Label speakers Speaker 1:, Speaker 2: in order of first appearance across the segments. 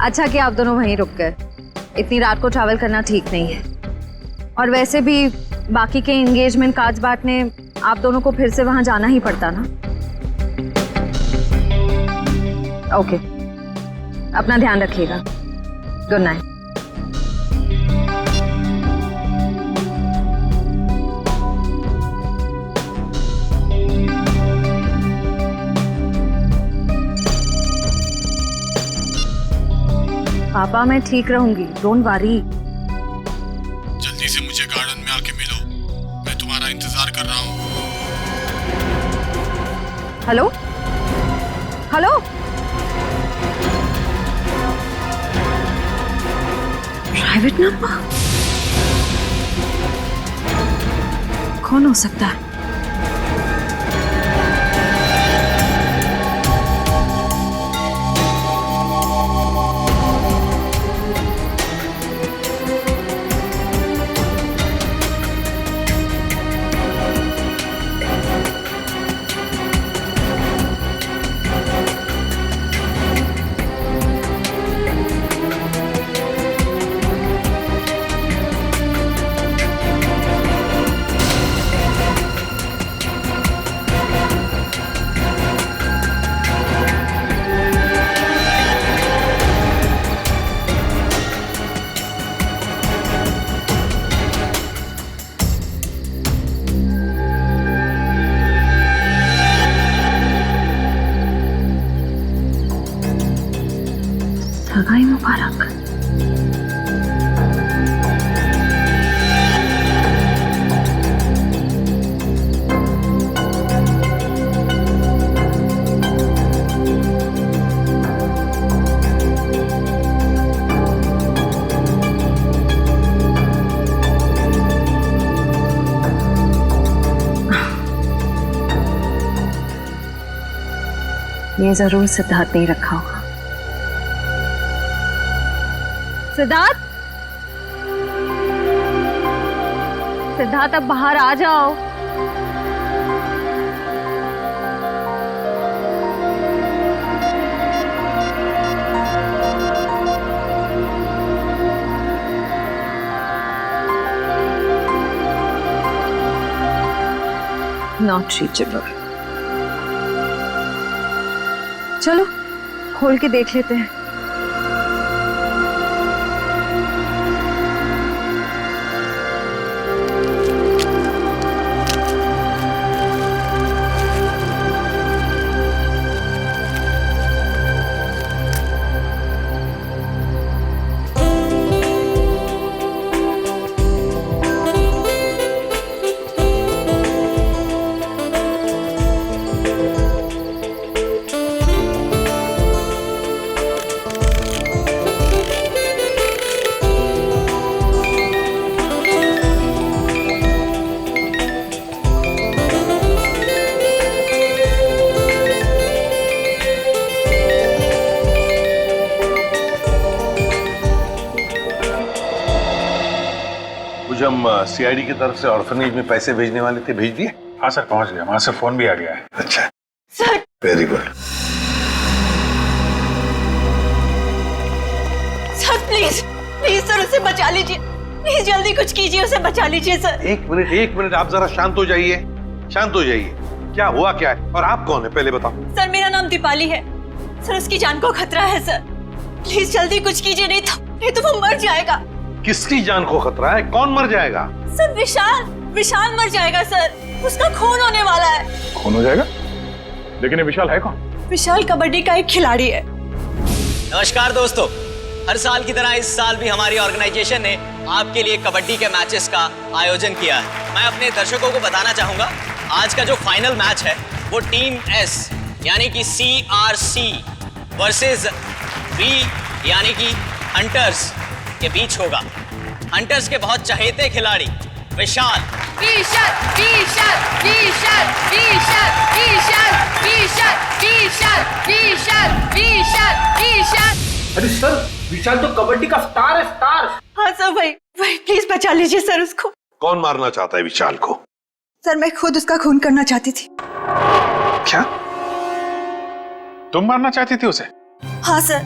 Speaker 1: अच्छा कि आप दोनों वहीं रुक गए, इतनी रात को ट्रैवल करना ठीक नहीं है। और वैसे भी बाकी के एंगेजमेंट कार्ड्स बांटने आप दोनों को फिर से वहां जाना ही पड़ता ना। ओके, अपना ध्यान रखिएगा। Good night. पापा मैं ठीक रहूंगी, डोंट वरी।
Speaker 2: जल्दी से मुझे गार्डन में आके मिलो, मैं तुम्हारा इंतजार कर रहा हूँ।
Speaker 1: हेलो हेलो, प्राइवेट नंबर कौन हो सकता है? सगाई मुबारक। ये जरूर सिद्धार्थ ने रखा होगा। सिद्धार्थ, सिद्धार्थ अब बाहर आ जाओ। Not reachable. चलो खोल के देख लेते हैं।
Speaker 3: हम सीआईडी की तरफ से ऑर्फनेज में पैसे भेजने वाले थे, भेज दिए?
Speaker 2: हाँ सर, पहुंच गया, वहां से फोन भी आ गया है।
Speaker 3: अच्छा
Speaker 4: sir,
Speaker 3: very good.
Speaker 4: Sir please please sir उसे बचा लीजिए, प्लीज जल्दी कुछ कीजिए, उसे बचा लीजिए सर।
Speaker 3: एक मिनट आप जरा शांत हो जाइए, शांत हो जाइए। क्या हुआ क्या है और आप कौन है पहले बताओ।
Speaker 4: सर मेरा नाम दीपाली है सर, उसकी जान को खतरा है सर, प्लीज जल्दी कुछ कीजिए, नहीं तो वो मर जाएगा।
Speaker 3: किसकी जान को खतरा है? कौन मर जाएगा?
Speaker 4: सर विशाल मर जाएगा सर, उसका खून होने वाला है।
Speaker 2: खून हो जाएगा? लेकिन ये विशाल है कौन?
Speaker 4: विशाल कबड्डी का एक खिलाड़ी है।
Speaker 5: नमस्कार दोस्तों, हर साल की तरह इस साल भी हमारी ऑर्गेनाइजेशन ने आपके लिए कबड्डी के मैचेस का आयोजन किया है। मैं अपने दर्शकों को बताना चाहूंगा, आज का जो फाइनल मैच है वो टीम एस यानी कि CRC वर्सेस V यानी कि हंटर्स के बीच होगा। हंटर्स के बहुत चहेते खिलाड़ी विशाल
Speaker 6: अरे सर, विशाल तो कबड्डी का स्टार है, स्टार।
Speaker 4: हाँ सर, वही प्लीज बचा लीजिए सर उसको।
Speaker 3: कौन मारना चाहता है विशाल को?
Speaker 4: सर मैं खुद उसका खून करना चाहती थी।
Speaker 2: क्या तुम मारना चाहती थी उसे?
Speaker 4: हाँ सर,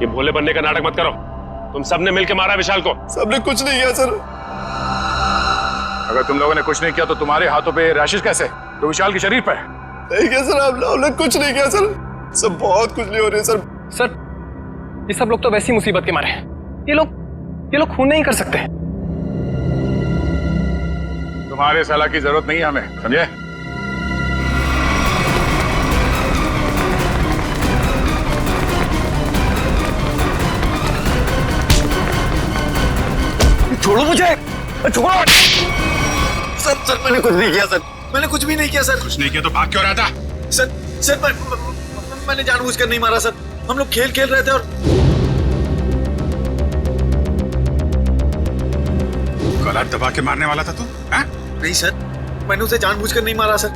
Speaker 7: ये भोले बनने का नाटक मत करो। तुम सबने मिलकर मारा विशाल को।
Speaker 8: सबने कुछ नहीं किया सर। अगर तुम लोगों ने कुछ नहीं किया तो तुम्हारे हाथों पे रैशेस कैसे? तो विशाल के शरीर पर
Speaker 9: नहीं किया सर, हम लोगों ने कुछ नहीं किया सर। सब बहुत कुछ नहीं हो रही सर।
Speaker 10: सर ये सब लोग तो वैसी मुसीबत के मारे हैं। ये लोग खून नहीं कर सकते।
Speaker 8: तुम्हारे सलाह की जरूरत नहीं है हमें, समझे?
Speaker 9: छोड़ो मुझे, छोड़ो। सर मैंने कुछ नहीं किया सर, मैंने कुछ भी नहीं किया सर।
Speaker 8: कुछ नहीं किया तो भाग क्यों रहा था?
Speaker 9: सर मैंने जानबूझकर नहीं मारा सर। हम लोग खेल रहे थे और
Speaker 8: गला दबा के मारने वाला था तू?
Speaker 9: नहीं सर, मैंने उसे जानबूझकर नहीं मारा सर।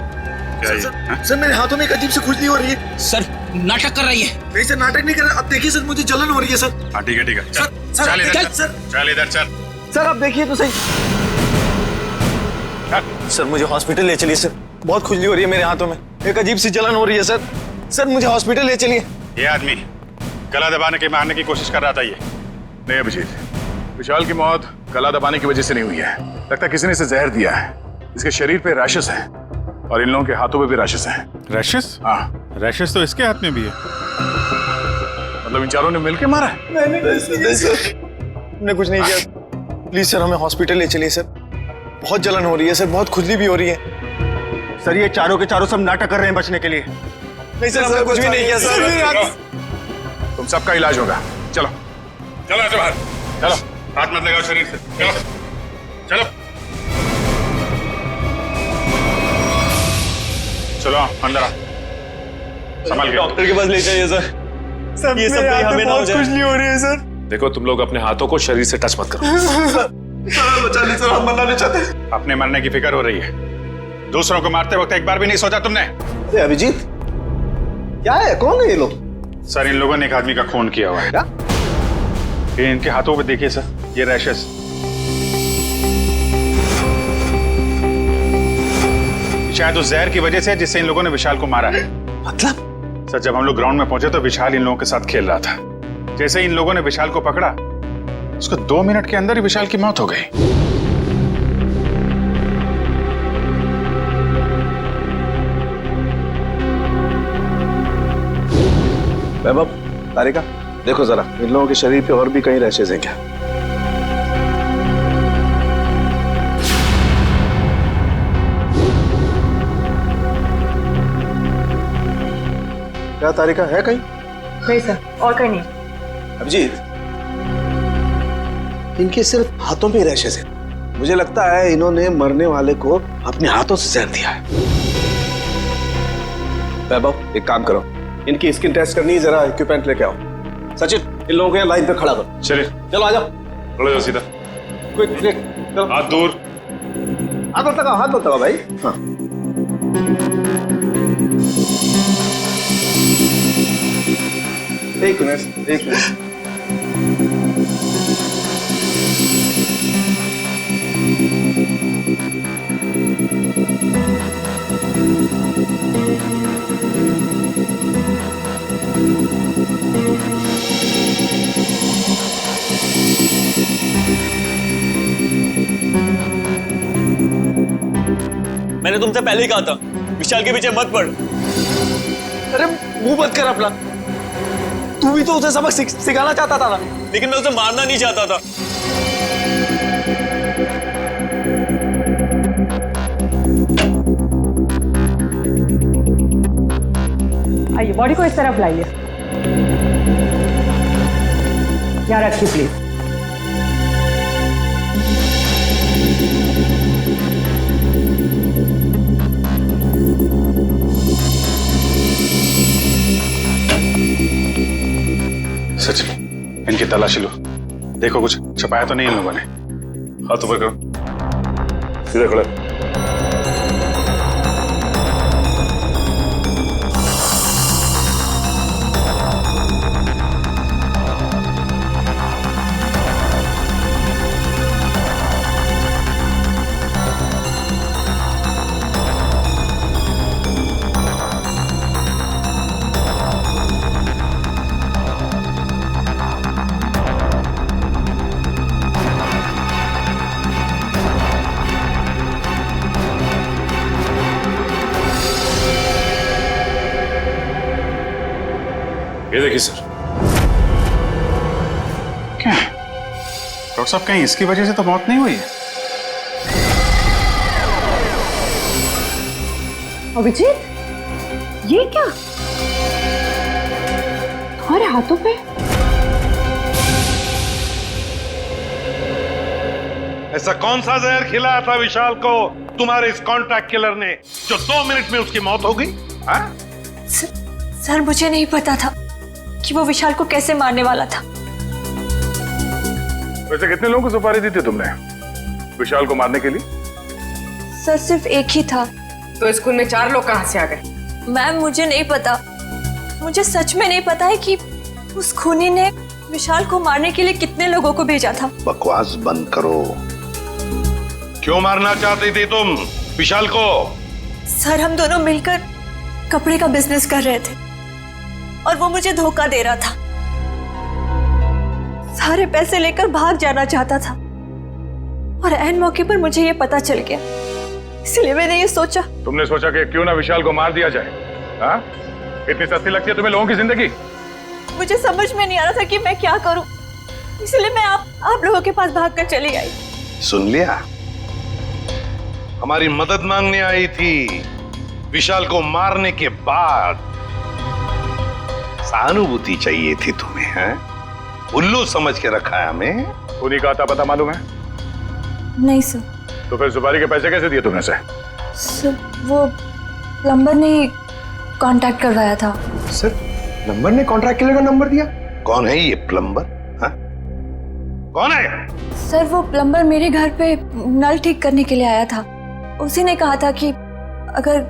Speaker 9: सर मेरे हाथों में एक अजीब सी खुजली हो रही है।
Speaker 10: सर नाटक कर रही है।
Speaker 9: नहीं सर, नाटक नहीं कर रहा। अब देखिए सर, मुझे जलन हो रही है सर।
Speaker 8: हाँ ठीक है
Speaker 9: सर
Speaker 8: चल इधर
Speaker 9: सर
Speaker 8: चल इधर चल।
Speaker 9: सर आप देखिए तो सही। सर मुझे हॉस्पिटल ले चलिए सर, बहुत खुजली हो रही है मेरे हाथों में, एक अजीब सी जलन हो रही है सर। सर मुझे हॉस्पिटल ले चलिए।
Speaker 8: ये आदमी गला दबाने के मारने की कोशिश कर रहा था। ये नहीं अभिजीत, विशाल की मौत गला दबाने की वजह से नहीं हुई है। लगता है किसी ने इसे जहर दिया है। इसके शरीर पे रैशेस हैं और इन लोगों के हाथों पे भी रैशेस हैं।
Speaker 11: रैशेस?
Speaker 8: हाँ,
Speaker 11: रैशेस तो इसके हाथ में भी है।
Speaker 8: मतलब इन चारों ने मिलकर मारा है?
Speaker 9: नहीं सर, हमने कुछ नहीं किया। प्लीज सर हमें हॉस्पिटल ले चलिए सर, बहुत जलन हो रही है सर, बहुत खुजली भी हो रही है।
Speaker 12: सर ये चारों के चारों सब नाटक कर रहे हैं बचने के लिए।
Speaker 9: नहीं सर, हमने कुछ भी नहीं किया सर।
Speaker 8: तुम सबका इलाज होगा। चलो
Speaker 7: चलो ऐसे बाहर,
Speaker 8: चलो,
Speaker 7: हाथ मत लगाओ शरीर से। चलो चलो
Speaker 8: चलो अंदर आ, संभाल के।
Speaker 5: डॉक्टर के पास ले जाइए सर। ये सब कहीं हमें ना हो जाए।
Speaker 9: खुजली हो रही है सर।
Speaker 7: देखो तुम लोग अपने हाथों को शरीर से टच मत करो।
Speaker 9: सर बचा ली सर, हम मरना नहीं चाहते।
Speaker 8: अपने मरने की फिक्र हो रही है, दूसरों को मारते वक्त एक बार भी नहीं सोचा तुमने?
Speaker 12: अभिजीत क्या है, कौन है ये लोग?
Speaker 8: सर इन लोगों ने एक आदमी का खून किया हुआ है।
Speaker 12: क्या?
Speaker 8: ये इनके हाथों पे देखिए सर, ये रैशेस। शायद उस जहर की वजह से जिससे इन लोगों ने विशाल को मारा है।
Speaker 12: मतलब?
Speaker 8: सर जब हम लोग ग्राउंड में पहुंचे तो विशाल इन लोगों के साथ खेल रहा था। जैसे इन लोगों ने विशाल को पकड़ा, उसको 2 मिनट के अंदर ही विशाल की मौत हो गई।
Speaker 12: वैभव, तारिका देखो जरा, इन लोगों के शरीर पे और भी कहीं रैशेस हैं क्या? क्या तारिका है कहीं?
Speaker 4: नहीं सर, और कहीं नहीं।
Speaker 12: अभिजीत, इनके सिर्फ हाथों पे रैशेस हैं। मुझे लगता है इन्होंने मरने वाले को अपने हाथों से जहर दिया है। वैभव एक काम करो, इनकी स्किन टेस्ट करनी है, जरा इक्विपमेंट लेके आओ। सचिन इन लोगों को यहाँ लाइन पे खड़ा करो।
Speaker 8: चलिए
Speaker 12: चलो आ जाओ,
Speaker 8: खड़े हो सीधा,
Speaker 12: क्विक क्विक, चलो
Speaker 8: हाथ दूर।
Speaker 12: हाथ मत लगाओ, हाथ मत लगाओ भाई। हाँ एक मिनट, एक मिनट।
Speaker 5: मैंने तुमसे पहले ही कहा था विशाल के पीछे मत पड़।
Speaker 9: अरे मुंह बंद कर अपना, तू भी तो उसे सबक सिखाना चाहता था ना।
Speaker 5: लेकिन मैं उसे मारना नहीं चाहता था।
Speaker 4: आइए, बॉडी को इस तरफ लाइए। यहाँ रखिए प्लीज।
Speaker 8: सचिन इनकी तलाशी लो, देखो कुछ छपाया तो नहीं इन लोगों ने। हाथ ऊपर करो, सीधे खड़े। ये देखिए सर। क्या डॉक्टर साहब, कहीं इसकी वजह से तो मौत नहीं हुई है?
Speaker 4: अभिजीत, ये क्या तुम्हारे हाथों पे?
Speaker 3: ऐसा कौन सा जहर खिलाया था विशाल को तुम्हारे इस कॉन्ट्रैक्ट किलर ने जो 2 मिनट में उसकी मौत हो गई?
Speaker 4: सर, मुझे नहीं पता था कि वो विशाल को कैसे मारने वाला था।
Speaker 8: वैसे कितने लोगों को सुपारी दी थी तुमने विशाल को मारने के लिए?
Speaker 4: सर, सिर्फ एक ही था।
Speaker 6: तो स्कूल में 4 लोग कहां से आ गए?
Speaker 4: मैम, मुझे नहीं पता। मुझे सच में नहीं पता है कि उस खूनी ने विशाल को मारने के लिए कितने लोगों को भेजा था।
Speaker 3: बकवास बंद करो। क्यों मारना चाहती थी तुम विशाल को?
Speaker 4: सर, हम दोनों मिलकर कपड़े का बिजनेस कर रहे थे और वो मुझे धोखा दे रहा था। सारे पैसे लेकर भाग जाना चाहता था और ऐन मौके पर मुझे ये पता चल गया, इसलिए मैंने ये सोचा।
Speaker 8: तुमने सोचा कि क्यों ना विशाल को मार दिया जाए? हाँ? इतनी सस्ती लगती है तुम्हें लोगों की जिंदगी?
Speaker 4: मुझे समझ में नहीं आ रहा था कि मैं क्या करूं, इसलिए मैं आप लोगों के पास भागकर चली आई।
Speaker 3: सुन लिया, हमारी मदद मांगने आई थी। विशाल को मारने के बाद सहानुभूति चाहिए थी तुम्हें, हैं? उल्लू समझ के रखा है हमें।
Speaker 8: उन्हीं का आता पता मालूम है?
Speaker 4: नहीं सर।
Speaker 8: तो फिर सुपारी के पैसे कैसे दिए तुमने से?
Speaker 4: सर, वो प्लम्बर ने कांटेक्ट करवाया था।
Speaker 12: सर, प्लम्बर ने कॉन्ट्रैक्ट किलर का नंबर दिया?
Speaker 3: कौन है ये प्लम्बर? हाँ? कौन है?
Speaker 4: सर, वो प्लम्बर मेरे घर पे नल ठीक करने के लिए आया था। उसी ने कहा था कि अगर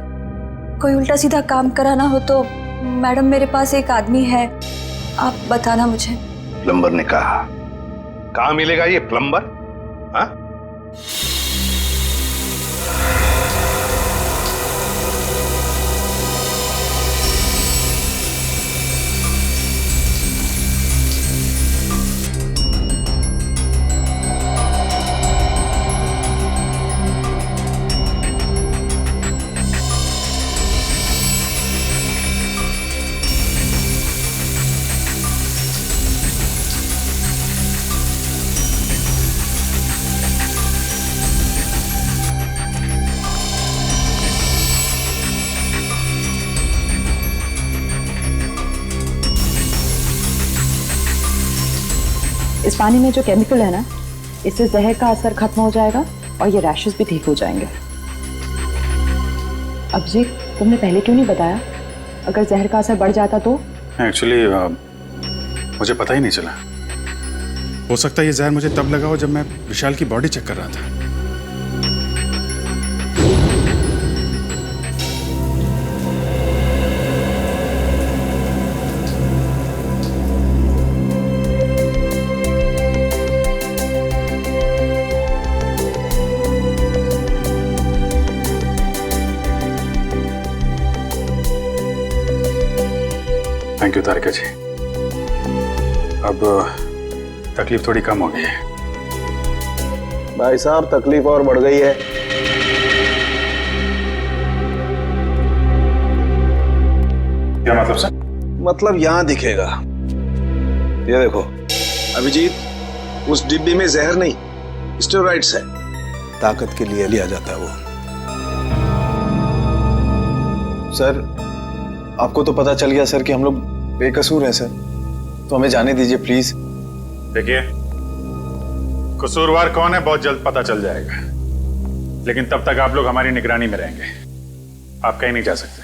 Speaker 4: कोई उल्टा सीधा काम कराना हो तो मैडम, मेरे पास एक आदमी है, आप बताना मुझे।
Speaker 3: प्लम्बर ने कहा? कहाँ मिलेगा ये प्लम्बर? हाँ?
Speaker 13: इस पानी में जो केमिकल है ना, इससे जहर का असर खत्म हो जाएगा और ये रैशेस भी ठीक हो जाएंगे। अभिजीत, तुमने पहले क्यों नहीं बताया? अगर जहर का असर बढ़ जाता तो?
Speaker 8: एक्चुअली मुझे पता ही नहीं चला। हो सकता है ये जहर मुझे तब लगा हो जब मैं विशाल की बॉडी चेक कर रहा था। थैंक यू तारिका जी। अब तकलीफ थोड़ी कम हो गई है।
Speaker 12: भाई साहब, तकलीफ और बढ़ गई है।
Speaker 8: क्या मतलब सर?
Speaker 12: मतलब यहां दिखेगा। ये देखो अभिजीत, उस डिब्बी में जहर नहीं, स्टेरॉइड्स है। ताकत के लिए लिया जाता है वो। सर, आपको तो पता चल गया सर कि हम लोग बेकसूर हैं सर, तो हमें जाने दीजिए प्लीज।
Speaker 8: देखिए, कसूरवार कौन है बहुत जल्द पता चल जाएगा, लेकिन तब तक आप लोग हमारी निगरानी में रहेंगे। आप कहीं नहीं जा सकते।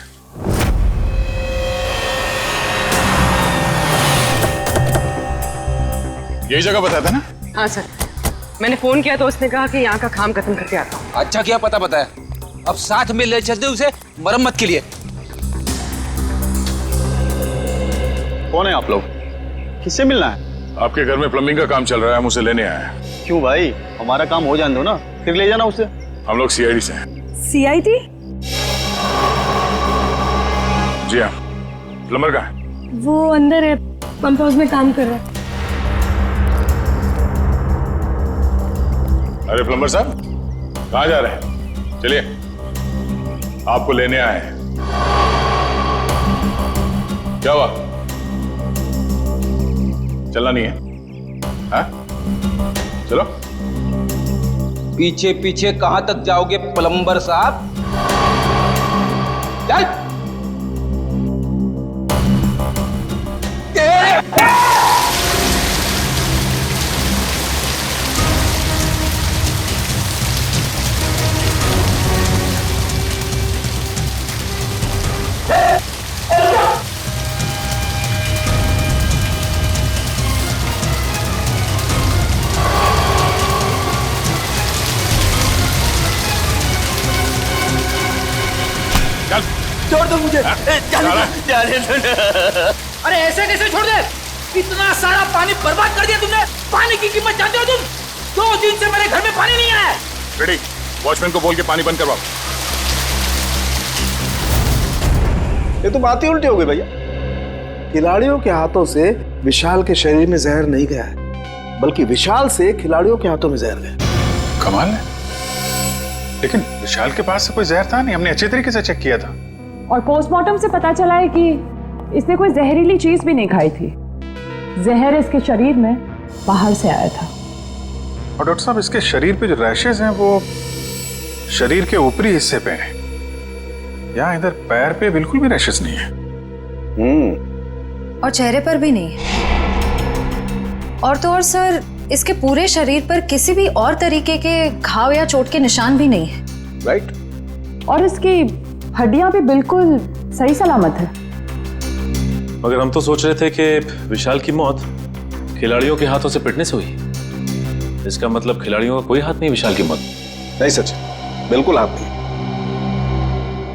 Speaker 8: यही जगह बताया था ना?
Speaker 6: हाँ सर, मैंने फोन किया तो उसने कहा कि यहाँ का काम खत्म करके आता हूँ।
Speaker 14: अच्छा किया पता बताया, अब साथ में ले चलते उसे मरम्मत के लिए।
Speaker 12: कौन है आप लोग? किससे मिलना है?
Speaker 8: आपके घर में प्लम्बिंग का काम चल रहा है, हम उसे लेने आए हैं।
Speaker 12: क्यों भाई, हमारा काम हो जाने दो ना, फिर ले जाना उसे।
Speaker 8: हम लोग सीआईडी से हैं।
Speaker 4: सीआईडी?
Speaker 8: जी हाँ। प्लम्बर कहाँ है?
Speaker 4: वो अंदर है, पंप हाउस में काम कर रहा है।
Speaker 8: अरे प्लम्बर साहब, कहाँ जा रहे हैं? चलिए, आपको लेने आए हैं। क्या हुआ? चलना नहीं है? हाँ? चलो।
Speaker 14: पीछे पीछे कहां तक जाओगे प्लम्बर साहब? चल।
Speaker 6: छोड़ दो मुझे।
Speaker 9: जाने दो ना।
Speaker 6: अरे ऐसे कैसे छोड़ दे? इतना सारा पानी बर्बाद कर दिया तुमने। पानी की कीमत जानते हो तुम? 2 दिन से मेरे घर में पानी नहीं आया।
Speaker 8: रेडी, वॉचमैन को बोल के पानी बंद करवाओ।
Speaker 12: ये तो बात ही उल्टी हो गई भैया। खिलाड़ियों के हाथों से विशाल के शरीर में जहर नहीं गया है, बल्कि विशाल से खिलाड़ियों के हाथों में जहर गया।
Speaker 8: कमाल है। लेकिन विशाल के पास से कोई जहर था नहीं, हमने अच्छे तरीके से चेक किया था।
Speaker 13: और पोस्टमार्टम से पता चला है कि इसने कोई जहरीली चीज भी नहीं खाई थी। जहर इसके शरीर में बाहर से आया था।
Speaker 8: और डॉक्टर साहब, इसके शरीर पे जो रैशेज हैं वो शरीर के ऊपरी हिस्से पे हैं। यहाँ इधर पैर पे बिल्कुल भी रैशेज नहीं है।
Speaker 1: और चेहरे पर भी नहीं। और तो और सर, इसके पूरे शरीर पर किसी भी और तरीके के घाव या चोट के निशान भी नहीं है।
Speaker 12: राइट।
Speaker 13: और इसकी हड्डियां भी बिल्कुल सही सलामत है।
Speaker 7: मगर हम तो सोच रहे थे कि विशाल की मौत खिलाड़ियों के हाथों से पिटने से हुई। इसका मतलब खिलाड़ियों का कोई हाथ नहीं विशाल की मौत।
Speaker 12: नहीं सचिन, बिल्कुल हाथ नहीं।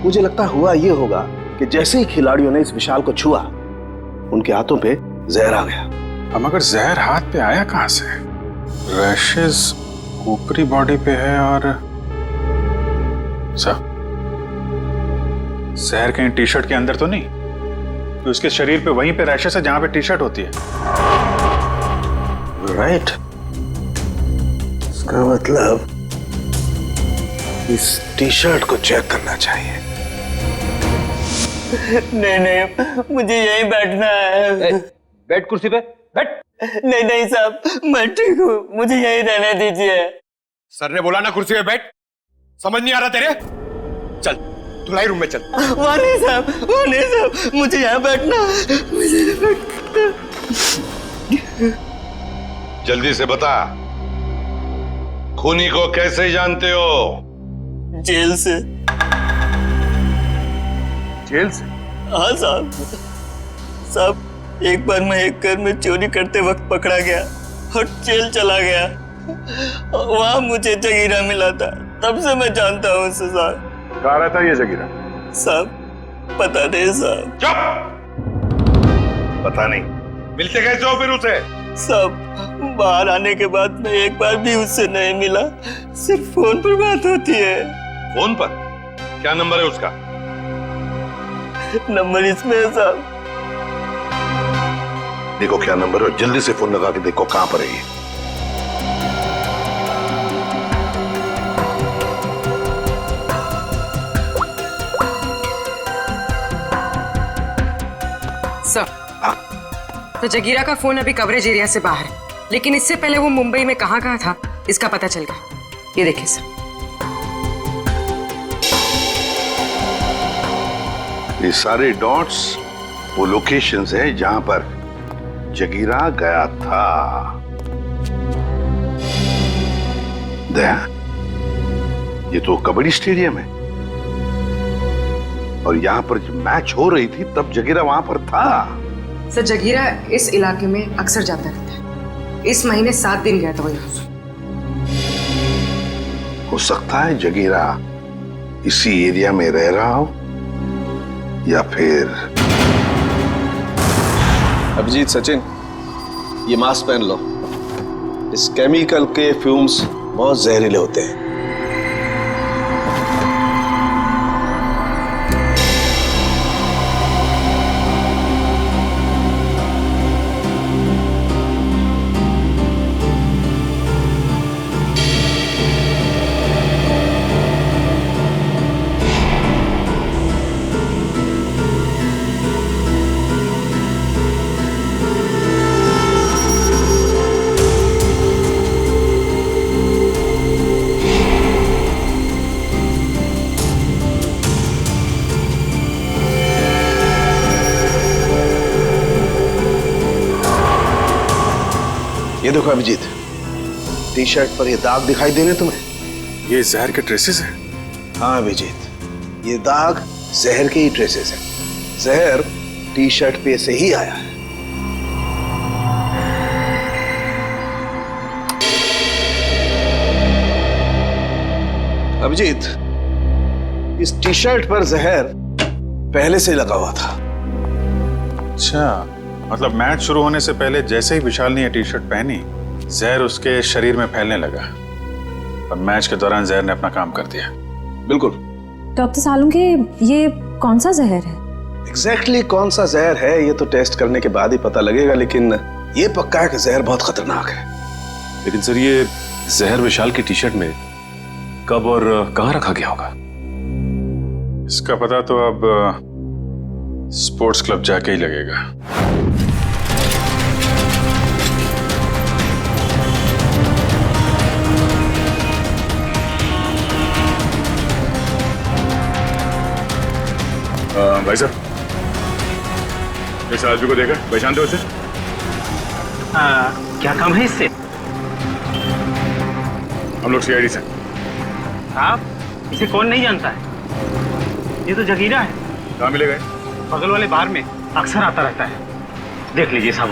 Speaker 12: मुझे लगता हुआ ये होगा कि जैसे ही खिलाड़ियों ने इस विशाल को छुआ, उनके हाथों पे जहर आ गया।
Speaker 8: अब मगर जहर हाथ पे आया कहां से? रैशेज ऊपरी बॉडी पे है और जहर कहीं टी शर्ट के अंदर तो नहीं? तो उसके शरीर पे वहीं पे रैशेज है जहां पे टी शर्ट होती है।
Speaker 12: राइट। इसका मतलब इस टी शर्ट को चेक करना चाहिए।
Speaker 9: नहीं, मुझे यहीं बैठना है।
Speaker 14: बैठ कुर्सी पे, बैठ।
Speaker 9: नहीं साहब, मैं ठीक हूँ, मुझे यहीं रहने दीजिए।
Speaker 10: सर ने बोला ना कुर्सी पे बैठ। समझ नहीं आ रहा तेरे? चल धुलाई रूम में चल।
Speaker 9: वहाँ नहीं साहब, मुझे यहाँ बैठना है। मुझे
Speaker 3: जल्दी से बता, खूनी को कैसे जानते हो?
Speaker 9: जेल से।
Speaker 8: जेल से?
Speaker 9: हाँ साहब, एक बार मैं एक घर में चोरी करते वक्त पकड़ा गया और जेल चला गया। वहां मुझे जगीरा मिला था, तब से मैं जानता हूँ उसे साहब।
Speaker 8: कहाँ रहता है ये जगीरा?
Speaker 9: साहब पता नहीं साहब।
Speaker 3: चुप! पता नहीं? मिलते कैसे हो फिर उसे?
Speaker 9: साहब बाहर आने के बाद मैं एक बार भी उससे नहीं मिला, सिर्फ फोन पर बात होती है।
Speaker 3: फोन पर? क्या नंबर है उसका?
Speaker 9: नंबर इसमें है साहब।
Speaker 3: देखो क्या नंबर है, जल्दी से फोन लगा के देखो कहां पर है ये।
Speaker 15: सर, तो जगीरा का फोन अभी कवरेज एरिया से बाहर है, लेकिन इससे पहले वो मुंबई में कहाँ था इसका पता चल गया। ये देखिए सर।
Speaker 3: ये सारे डॉट्स वो लोकेशंस हैं जहां पर जगीरा गया था। दया, ये तो कबड्डी स्टेडियम है और यहाँ पर जब मैच हो रही थी तब जगीरा वहां पर था।
Speaker 15: सर जगीरा इस इलाके में अक्सर जाता रहता है। इस महीने 7 दिन गया था वो यहाँ से।
Speaker 3: हो सकता है जगीरा इसी एरिया में रह रहा हो या फिर।
Speaker 12: अभिजीत, सचिन, ये मास्क पहन लो। इस केमिकल के फ्यूम्स बहुत जहरीले होते हैं। ये देखो अभिजीत, टी शर्ट पर ये दाग दिखाई दे रहे तुम्हें?
Speaker 8: ये जहर के ट्रेसेस हैं?
Speaker 12: हाँ अभिजीत, ये दाग जहर के ही ट्रेसेस हैं। जहर टी शर्ट पे से ही आया है। अभिजीत, इस टी शर्ट पर जहर पहले से लगा हुआ था।
Speaker 8: अच्छा, मतलब मैच शुरू होने से पहले जैसे ही विशाल ने ये टी शर्ट पहनी, जहर उसके शरीर में फैलने लगा और मैच के दौरान जहर ने अपना काम कर दिया।
Speaker 12: बिल्कुल।
Speaker 1: डॉक्टर सालुंखे, ये कौन सा जहर है?
Speaker 12: एग्जैक्टली कौन सा जहर है ये तो टेस्ट करने के बाद ही पता लगेगा, लेकिन ये पक्का है कि जहर बहुत खतरनाक है।
Speaker 7: लेकिन सर, ये जहर विशाल की टी शर्ट में कब और कहां रखा गया होगा?
Speaker 8: इसका पता तो अब स्पोर्ट्स क्लब जाके ही लगेगा। भाई साहब, इस आदमी को देखा, पहचानते हो उसे?
Speaker 16: क्या काम है इससे?
Speaker 8: हम लोग सीआईडी से।
Speaker 16: आप इसे कौन नहीं जानता है? ये तो जगीरा है।
Speaker 8: कहाँ मिलेगा?
Speaker 16: बगल वाले बार में अक्सर आता रहता है, देख लीजिए साहब।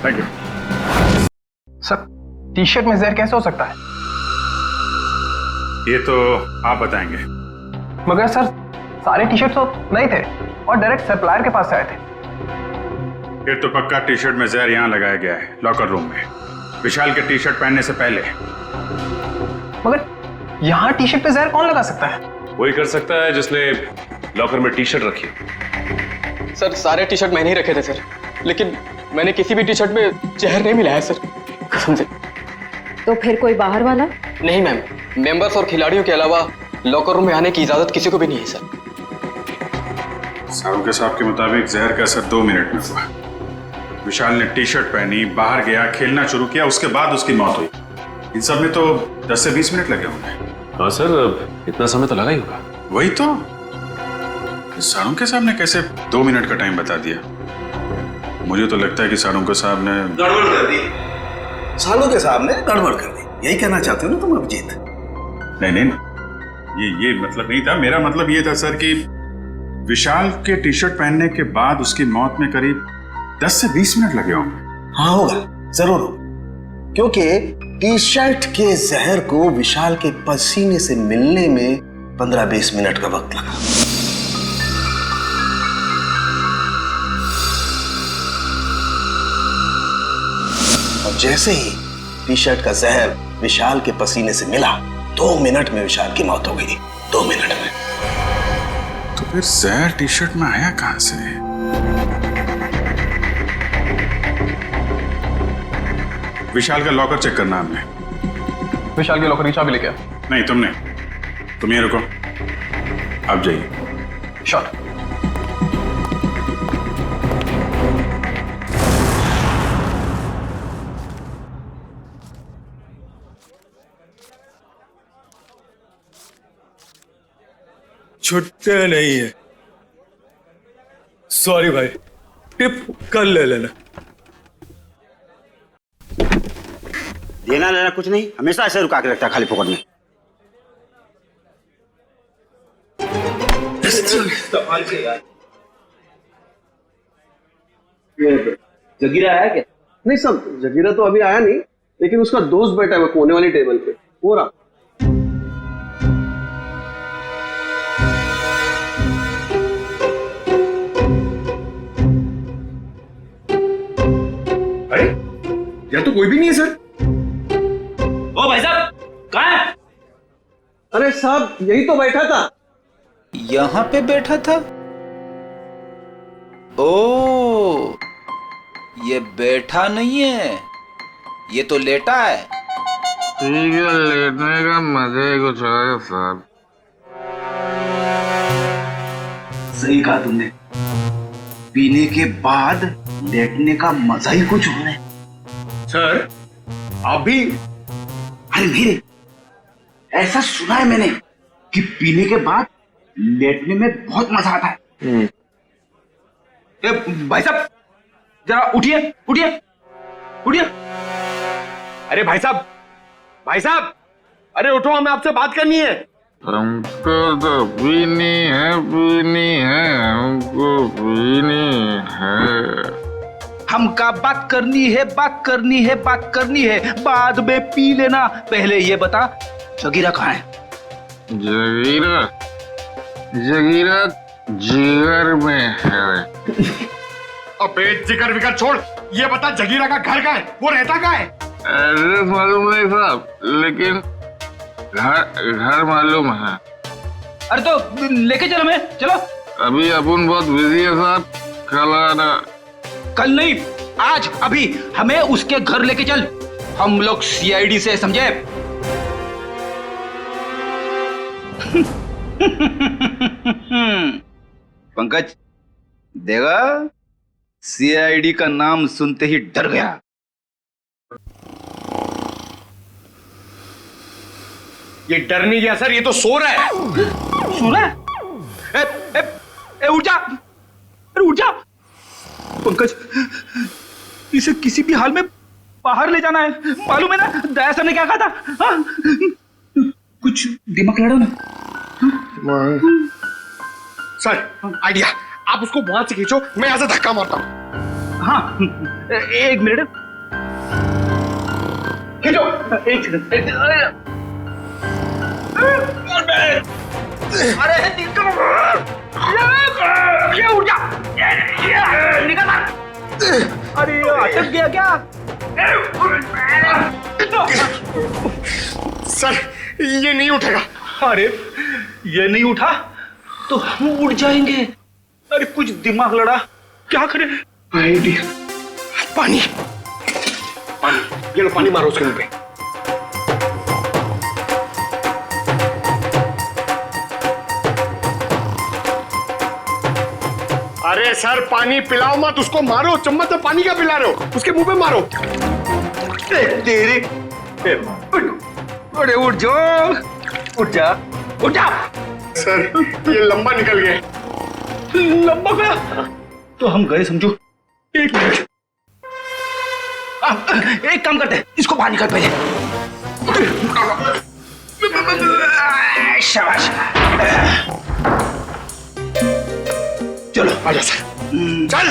Speaker 8: Thank you
Speaker 17: sir. T shirt में जहर कैसे हो सकता है?
Speaker 8: ये तो आप बताएंगे।
Speaker 17: मगर सर, सारे टी शर्ट तो नहीं थे और डायरेक्ट सप्लायर के पास से आए थे।
Speaker 8: फिर तो पक्का टी शर्ट में जहर यहाँ लगाया गया है, लॉकर रूम में, विशाल के टी शर्ट पहनने से पहले।
Speaker 17: मगर यहाँ टी शर्ट पे जहर कौन लगा सकता है?
Speaker 7: वही कर सकता है जिसने लॉकर में टी शर्ट रखी।
Speaker 18: सर, सारे टी शर्ट मैंने ही रखे थे सर, लेकिन मैंने किसी भी टी शर्ट में जहर नहीं मिलाया सर, कसम से।
Speaker 1: तो फिर कोई बाहर वाला?
Speaker 18: नहीं मैम, मेंबर्स और खिलाड़ियों के अलावा लॉकर रूम में आने की इजाजत किसी को भी नहीं है सर।
Speaker 8: साहब के साहब के मुताबिक जहर का असर 2 मिनट में हुआ। विशाल ने टी शर्ट पहनी, बाहर गया, खेलना शुरू किया, उसके बाद उसकी मौत हुई। इन सब में तो 10 से 20 मिनट लगे होंगे।
Speaker 7: हाँ सर, इतना समय तो लगा ही होगा।
Speaker 8: वही तो, सालुंखे साहब ने कैसे 2 मिनट का टाइम बता दिया? मुझे तो लगता है कि सालुंखे साहब ने
Speaker 12: गड़बड़ कर दी। सालुंखे साहब ने गड़बड़ कर दी, यही कहना चाहते हो ना तुम अभिजीत?
Speaker 8: नहीं, ये मतलब नहीं था। मेरा मतलब ये था सर कि विशाल के टी शर्ट पहनने के बाद उसकी मौत में करीब 10 से 20 मिनट लगे होंगे।
Speaker 12: हाँ होगा, जरूर होगा, क्योंकि टी शर्ट के जहर को विशाल के पसीने से मिलने में 15-20 मिनट का वक्त लगा। और जैसे ही टी शर्ट का जहर विशाल के पसीने से मिला, 2 मिनट में विशाल की मौत हो गई। 2 मिनट में।
Speaker 8: तो फिर जहर टी शर्ट में आया कहां से? विशाल का लॉकर चेक करना हमने।
Speaker 17: विशाल के लॉकर की चाबी लेके आ।
Speaker 8: नहीं, तुमने। तुम ये रुको, आप जाइए।
Speaker 17: शॉट।
Speaker 10: छुट्टे नहीं है। सॉरी भाई, टिप कल ले लेना।
Speaker 16: देना लेना कुछ नहीं, हमेशा ऐसे रुका के रखता है खाली पॉकेट में।
Speaker 12: जगीरा आया क्या? नहीं सब, जगीरा तो अभी आया नहीं, लेकिन उसका दोस्त बैठा है कोने वाली टेबल पे, वो रहा।
Speaker 10: अरे यहाँ तो कोई भी नहीं है सर।
Speaker 16: ओ भाई साहब, कहाँ है?
Speaker 12: अरे साहब, यही तो बैठा था।
Speaker 14: यहाँ पे बैठा था? ओ, ये बैठा नहीं है, ये तो लेटा है।
Speaker 19: ठीक है, लेटने का मजा ही कुछ है साहब।
Speaker 12: सही कहा तुमने, पीने के बाद लेटने का मजा ही कुछ और है।
Speaker 10: सर, आप भी?
Speaker 12: अरे मेरे, ऐसा सुना है मैंने कि पीने के बाद लेटने में बहुत मजा आता है।
Speaker 16: भाई साहब, जरा उठिए उठिए उठिए।
Speaker 10: अरे भाई साहब, अरे उठो, हमें आपसे बात करनी है।
Speaker 19: हमको तो पीनी है, हमको पीनी है।
Speaker 14: हमका बात करनी है, बाद में पी लेना। पहले ये बता, जगीरा कहाँ है?
Speaker 19: जगीरा जिगर में है।
Speaker 10: अबे जिगर विगर छोड़, ये बता जगीरा का घर कहाँ है, वो रहता कहाँ है?
Speaker 19: एड्रेस मालूम नहीं साहब, लेकिन घर मालूम है।
Speaker 14: अरे तो लेके चलो, हमें चलो।
Speaker 19: अभी अपन बहुत बिजी है साहब, कल आना।
Speaker 14: कल नहीं, आज, अभी हमें उसके घर लेके चल। हम लोग सीआईडी से, समझे? पंकज देगा, सीआईडी का नाम सुनते ही डर गया।
Speaker 10: ये डर नहीं गया सर, ये तो सो रहा है।
Speaker 14: सो रहा है? उठ जा, अरे उठ जा। पंकज, इसे किसी भी हाल में बाहर ले जाना है, मालूम है ना? दया सर ने क्या कहा था? हाँ? कुछ दिमाग लड़ो ना।
Speaker 10: सर आइडिया, आप उसको वहां से खींचो, मैं यहां से धक्का मारता हूं।
Speaker 14: हाँ, एक मिनट, खींचो। अरे ये उठ जा, निकल। अरे अटक गया क्या?
Speaker 10: सर ये नहीं उठेगा।
Speaker 14: अरे ये नहीं उठा तो हम उड़ जाएंगे। अरे कुछ दिमाग लड़ा, क्या करें?
Speaker 10: आइडिया, पानी, ये लो पानी मारो उसके मुंह पे। अरे सर पानी पिलाओ मत उसको, मारो, चम्मच से पानी क्या पिला रहे हो, उसके मुंह पे मारो।
Speaker 14: तेरे अरे उठ जाओ, उठ जा, उठ जा।
Speaker 10: सर ये लंबा निकल गया।
Speaker 14: लंबा गया तो हम गए समझो। एक मिनट, एक काम करते हैं, इसको बाहर निकाल पहले। शाबाश, चलो आजा सर, चल।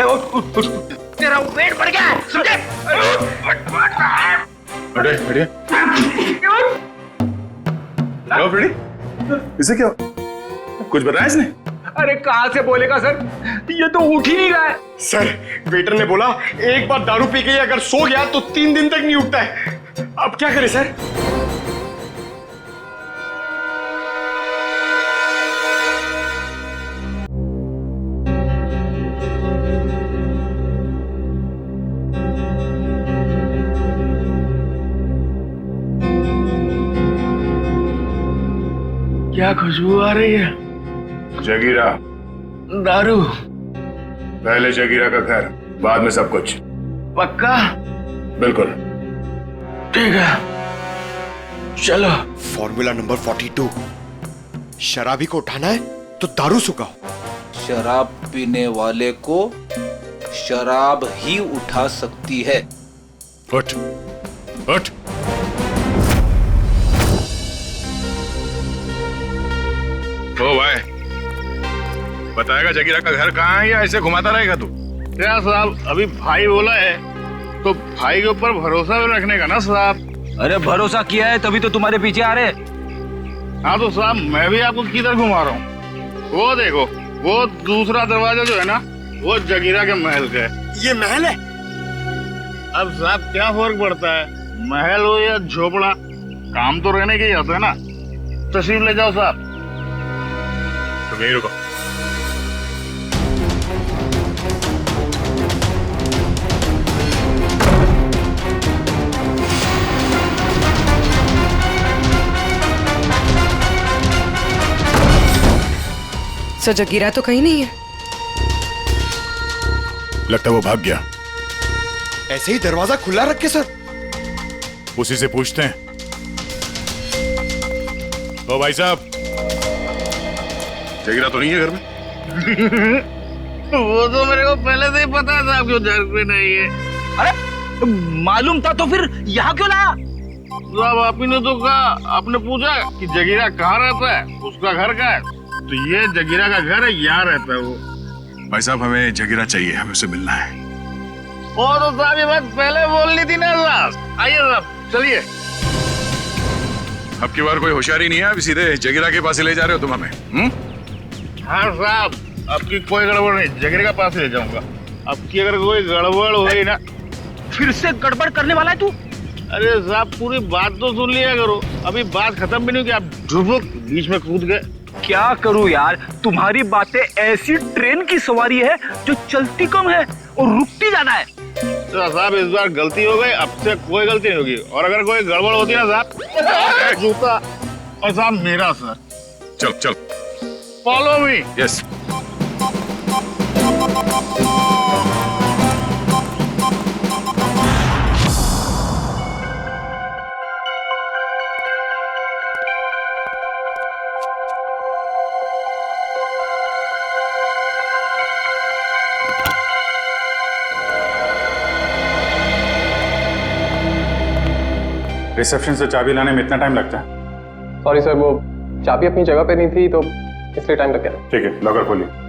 Speaker 14: उठ, तेरा वेट बढ़ गया, समझे?
Speaker 8: इसे क्या कुछ बताया इसने?
Speaker 14: अरे कहां से बोलेगा सर, ये तो उठ ही नहीं रहा है।
Speaker 10: सर वेटर ने बोला एक बार दारू पी के अगर सो गया तो 3 दिन तक नहीं उठता है। अब क्या करें सर?
Speaker 8: क्या खुशबू आ रही है? जगीरा,
Speaker 19: दारू।
Speaker 8: पहले जगीरा का घर, बाद में सब कुछ।
Speaker 19: पक्का?
Speaker 8: बिल्कुल।
Speaker 19: ठीक है, चलो।
Speaker 10: फॉर्मूला नंबर 42, शराबी को उठाना है तो दारू सुखाओ।
Speaker 14: शराब पीने वाले को शराब ही उठा सकती है।
Speaker 8: उठ, उठ। ओ भाई, बताएगा जगीरा का घर कहाँ है या ऐसे घुमाता रहेगा तू?
Speaker 19: क्या साहब, अभी भाई बोला है तो भाई के ऊपर भरोसा भी रखने का ना साहब।
Speaker 14: अरे भरोसा किया है तभी तो तुम्हारे पीछे आ रहे।
Speaker 19: हाँ तो साहब मैं भी आपको किधर घुमा रहा हूँ? वो देखो, वो दूसरा दरवाजा जो है ना, वो जगीरा के महल का है।
Speaker 10: ये महल है?
Speaker 19: अब साहब क्या फर्क पड़ता है, महल हो या झोपड़ा, काम तो रहने के ही होता है ना। तशरीफ ले जाओ साहब।
Speaker 8: तुम यहीं रुको।
Speaker 15: सर जगीरा तो कहीं नहीं है।
Speaker 8: लगता है वो भाग गया।
Speaker 10: ऐसे ही दरवाजा खुला रखे सर।
Speaker 8: उसी से पूछते हैं। ओ भाई साहब, जगीरा तो नहीं है घर में?
Speaker 19: वो तो मेरे को पहले से ही पता था, क्यों घर पे नहीं है।
Speaker 14: अरे मालूम था तो फिर यहाँ क्यों लाया?
Speaker 19: साहब आप ही ने तो कहा, आपने पूछा कि जगीरा कहाँ रहता है, उसका घर कहाँ है, तो ये जगीरा का घर है, यहाँ रहता है वो।
Speaker 8: भाई साहब हमें जगीरा चाहिए, हमें उससे मिलना है।
Speaker 19: ओ तो साहब ये बात पहले बोलनी थी ना साहब। आइए साहब चलिए।
Speaker 8: अब की बार कोई होशियारी नहीं है, अभी सीधे जगीरा के पास ही ले जा रहे हो तुम हमें?
Speaker 19: हाँ साहब आपकी कोई गड़बड़ नहीं, जगीरा के पास ही ले जाऊंगा। अब की अगर कोई गड़बड़ हुई ना।
Speaker 14: फिर से गड़बड़ करने वाला है तू?
Speaker 19: अरे साहब पूरी बात तो सुन लिया करो, अभी बात खत्म भी नहीं हुई, आप ढुबुक बीच में कूद गए।
Speaker 14: क्या करूं यार, तुम्हारी बातें ऐसी ट्रेन की सवारी है जो चलती कम है और रुकती ज्यादा है।
Speaker 19: तो साहब इस बार गलती हो गई, अब से कोई गलती नहीं होगी, और अगर कोई गड़बड़ होती ना साहब, जूता और साहब मेरा सर।
Speaker 8: चल चल
Speaker 19: फॉलो मी।
Speaker 8: यस। रिसेप्शन से चाबी लाने में इतना टाइम लगता है?
Speaker 17: सॉरी सर, वो चाबी अपनी जगह पे नहीं थी तो इसलिए टाइम लग गया।
Speaker 8: ठीक है, लॉकर खोलिए।